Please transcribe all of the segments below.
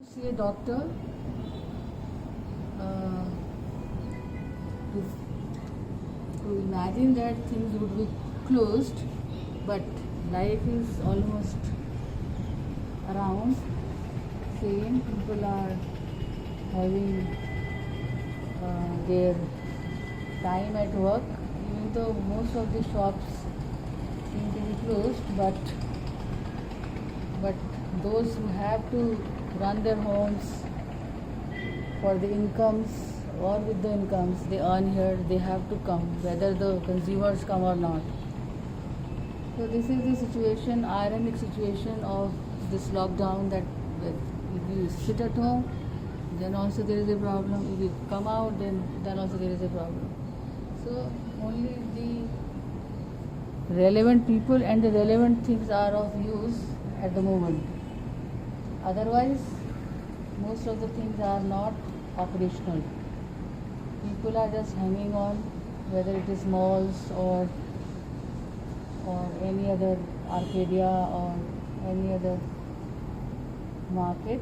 See a doctor to, to imagine that things would be closed, but life is almost around same. People are having their time at work, even though most of the shops seem to be closed, but those who have to run their homes for the incomes or with the incomes they earn here, they have to come whether the consumers come or not. So this is the situation, ironic situation of this lockdown, that if you sit at home, then also there is a problem. If you come out, then also there is a problem. So only the relevant people and the relevant things are of use at the moment. Otherwise, most of the things are not operational. People are just hanging on, whether it is malls or any other Arcadia or any other market.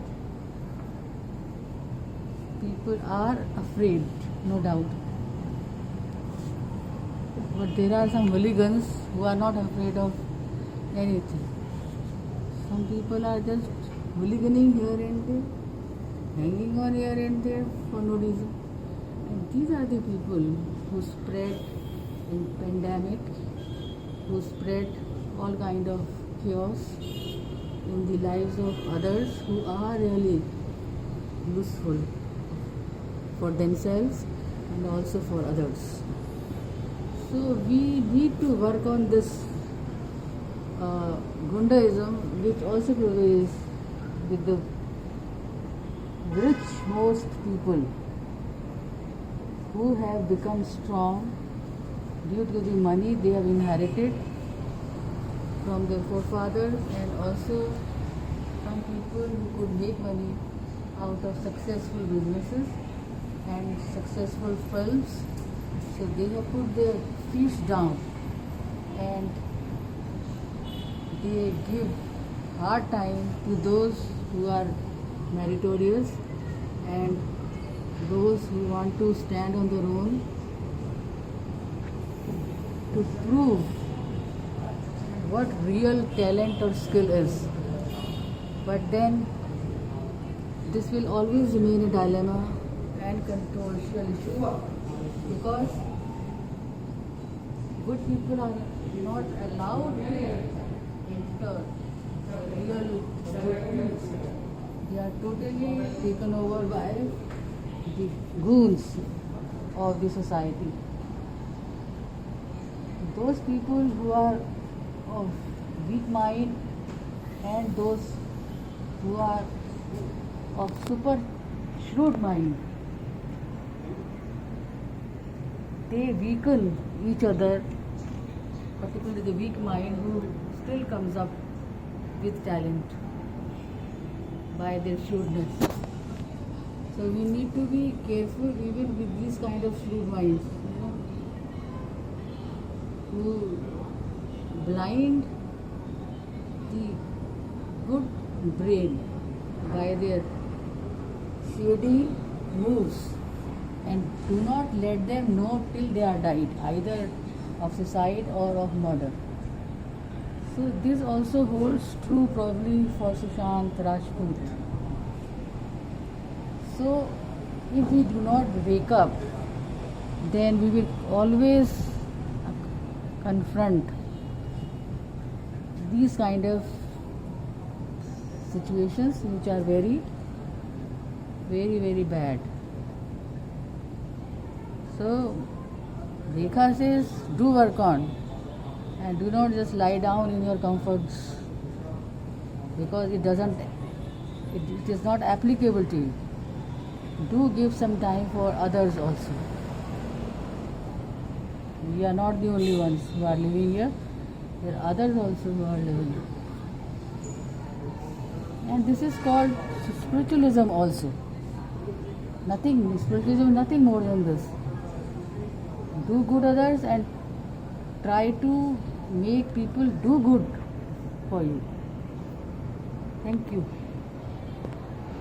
People are afraid, no doubt. But there are some hooligans who are not afraid of anything. Some people are just hooliganing here and there, hanging on here and there for no reason. And these are the people who spread in pandemic, who spread all kind of chaos in the lives of others who are really useful for themselves and also for others. So we need to work on this Gundaism, which also prevails with the richmost people who have become strong due to the money they have inherited from their forefathers, and also some people who could make money out of successful businesses and successful films. So they have put their feet down and they give hard time to those who are meritorious and those who want to stand on their own to prove what real talent or skill is. But then this will always remain a dilemma and controversial issue, because good people are not allowed to enter real good things. They are totally taken over by the goons of the society. Those people who are of weak mind and those who are of super shrewd mind, they weaken each other, particularly the weak mind who still comes up with talent by their shrewdness. So we need to be careful even with these kind of shrewd minds, who blind the good brain by their shady moves and do not let them know till they are died, either of suicide or of murder. So this also holds true probably for Sushant Rajput. So if we do not wake up, then we will always confront these kind of situations which are very, very, very bad. So Rekha says, do work on and do not just lie down in your comforts, because it is not applicable to you. Do give some time for others also. We are not the only ones who are living here. There are others also who are living here. And this is called spiritualism also. Spiritualism, nothing more than this. Do good others and try to make people do good for you. Thank you.